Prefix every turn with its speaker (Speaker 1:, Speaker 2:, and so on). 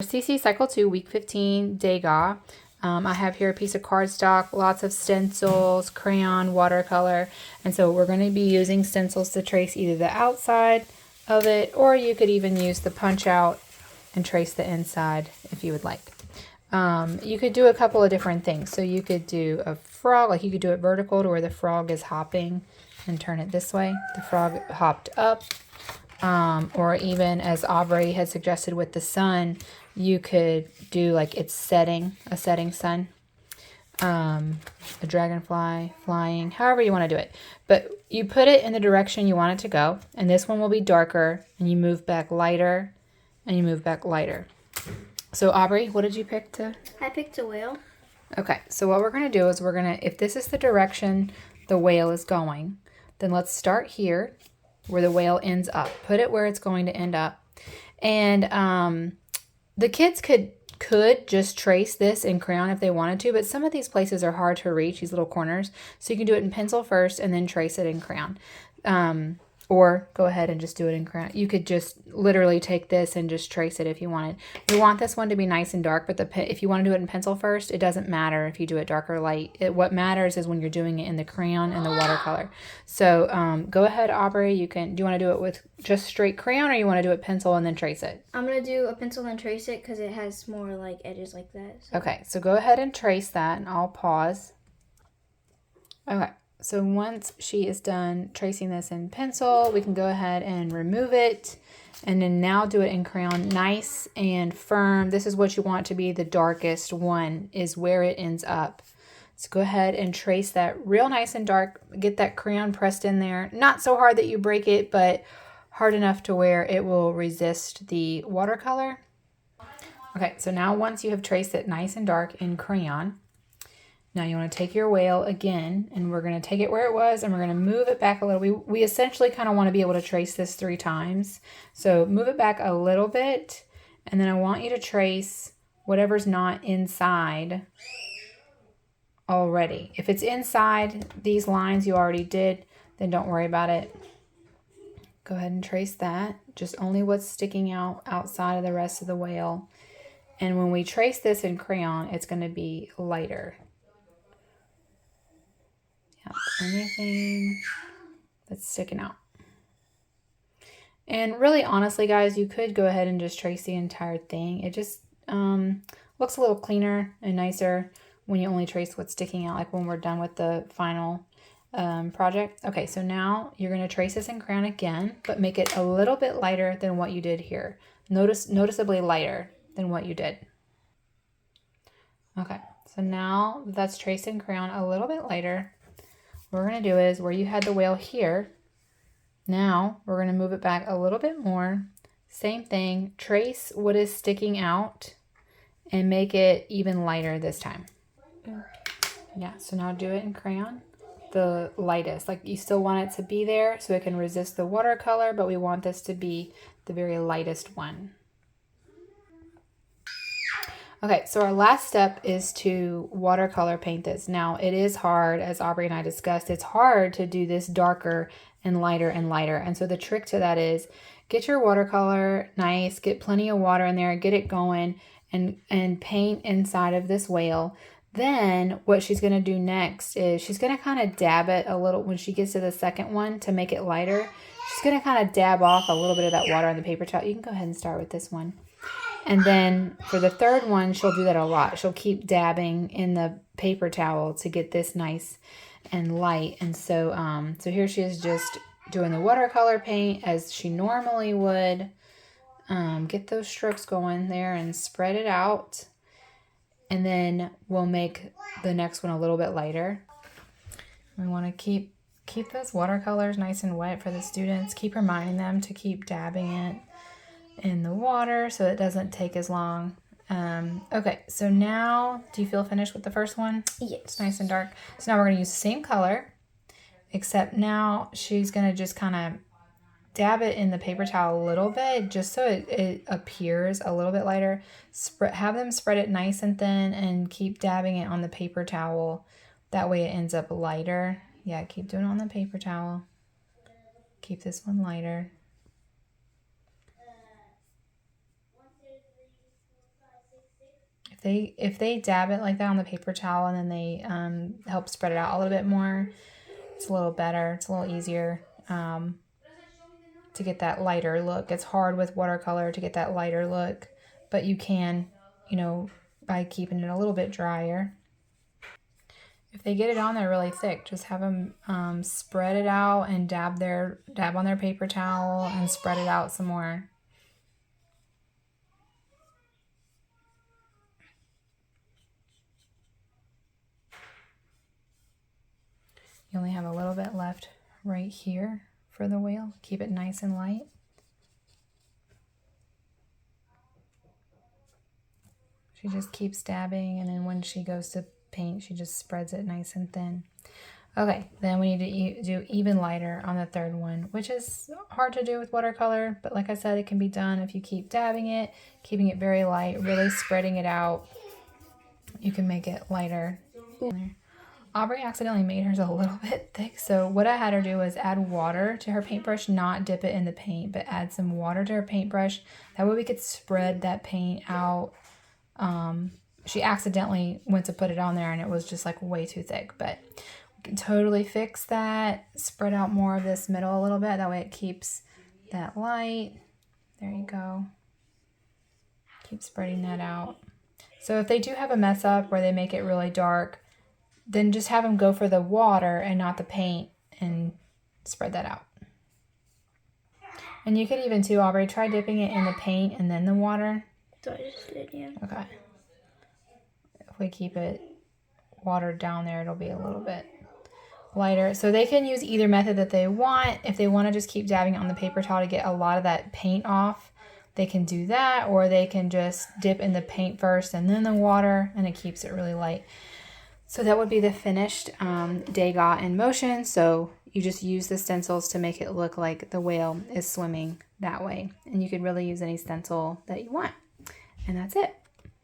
Speaker 1: CC Cycle 2, Week 15, Degas. I have here a piece of cardstock, lots of stencils, crayon, watercolor. And so we're going to be using stencils to trace either the outside of it, or you could even use the punch out and trace the inside if you would like. You could do a couple of different things. So you could do a frog, like you could do it vertical to where the frog is hopping and turn it this way. The frog hopped up. Or even as Aubrey had suggested with the sun, you could do like it's setting, a setting sun, a dragonfly flying, however you want to do it. But you put it in the direction you want it to go, and this one will be darker, and you move back lighter, and you move back lighter. So Aubrey, what did you pick to?
Speaker 2: I picked a whale.
Speaker 1: Okay, so what we're going to do is we're going to, if this is the direction the whale is going, then let's start here where the whale ends up. Put it where it's going to end up. And the kids could just trace this in crayon if they wanted to, but some of these places are hard to reach, these little corners. So you can do it in pencil first and then trace it in crayon. Or go ahead and just do it in crayon. You could just literally take this and just trace it if you wanted. We want this one to be nice and dark, but if you want to do it in pencil first, it doesn't matter if you do it dark or light. What matters is when you're doing it in the crayon and the watercolor. So go ahead, Aubrey. Do you want to do it with just straight crayon, or you want to do it pencil and then trace it?
Speaker 2: I'm going to do a pencil and trace it because it has more like edges like that.
Speaker 1: So. Okay, so go ahead and trace that, and I'll pause. Okay. So once she is done tracing this in pencil, we can go ahead and remove it. And then now do it in crayon, nice and firm. This is what you want to be the darkest one, is where it ends up. So go ahead and trace that real nice and dark. Get that crayon pressed in there. Not so hard that you break it, but hard enough to where it will resist the watercolor. Okay, so now once you have traced it nice and dark in crayon, now you want to take your whale again, and we're going to take it where it was, and we're going to move it back a little. We essentially kind of want to be able to trace this 3 times. So move it back a little bit, and then I want you to trace whatever's not inside already. If it's inside these lines you already did, then don't worry about it. Go ahead and trace that. Just only what's sticking out outside of the rest of the whale. And when we trace this in crayon, it's going to be lighter. Anything that's sticking out. And really, honestly, guys, you could go ahead and just trace the entire thing. It just looks a little cleaner and nicer when you only trace what's sticking out, like when we're done with the final project. Okay, so now you're going to trace this in crayon again, but make it a little bit lighter than what you did here. Noticeably lighter than what you did. Okay, so now that's traced in crayon a little bit lighter. What we're going to do is where you had the whale here, now we're going to move it back a little bit more. Same thing, trace what is sticking out and make it even lighter this time. Yeah, so now do it in crayon, the lightest. Like you still want it to be there so it can resist the watercolor, but we want this to be the very lightest one. Okay, so our last step is to watercolor paint this. Now, it is hard, as Aubrey and I discussed, it's hard to do this darker and lighter and lighter. And so the trick to that is get your watercolor nice, get plenty of water in there, get it going, and paint inside of this whale. Then what she's going to do next is she's going to kind of dab it a little when she gets to the second one to make it lighter. She's going to kind of dab off a little bit of that water on the paper towel. You can go ahead and start with this one. And then for the third one, she'll do that a lot. She'll keep dabbing in the paper towel to get this nice and light. And so, so here she is just doing the watercolor paint as she normally would. Get those strokes going there and spread it out. And then we'll make the next one a little bit lighter. We want to keep those watercolors nice and wet for the students. Keep reminding them to keep dabbing it in the water so it doesn't take as long. Okay, so now do you feel finished with the first one?
Speaker 2: Yes.
Speaker 1: It's nice and dark. So now we're going to use the same color, except now she's going to just kind of dab it in the paper towel a little bit just so it appears a little bit lighter. Have them spread it nice and thin and keep dabbing it on the paper towel. That way it ends up lighter. Yeah, keep doing it on the paper towel. Keep this one lighter. If they dab it like that on the paper towel and then they help spread it out a little bit more, it's a little better. It's a little easier to get that lighter look. It's hard with watercolor to get that lighter look, but you can, you know, by keeping it a little bit drier. If they get it on there really thick, just have them spread it out and dab on their paper towel and spread it out some more. You only have a little bit left right here for the whale. Keep it nice and light. She just keeps dabbing, and then when she goes to paint, she just spreads it nice and thin. Okay, then we need to do even lighter on the third one, which is hard to do with watercolor, but like I said, it can be done if you keep dabbing it, keeping it very light, really spreading it out. You can make it lighter. Aubrey accidentally made hers a little bit thick, so what I had her do was add water to her paintbrush, not dip it in the paint, but add some water to her paintbrush. That way we could spread that paint out. She accidentally went to put it on there and it was just like way too thick, but we can totally fix that. Spread out more of this middle a little bit. That way it keeps that light. There you go. Keep spreading that out. So if they do have a mess up where they make it really dark, then just have them go for the water and not the paint and spread that out. And you could even too, Aubrey, try dipping it in the paint and then the water.
Speaker 2: So I just did, yeah.
Speaker 1: Okay. If we keep it watered down there, it'll be a little bit lighter. So they can use either method that they want. If they want to just keep dabbing it on the paper towel to get a lot of that paint off, they can do that, or they can just dip in the paint first and then the water, and it keeps it really light. So that would be the finished Degas in motion. So you just use the stencils to make it look like the whale is swimming that way. And you could really use any stencil that you want. And that's it.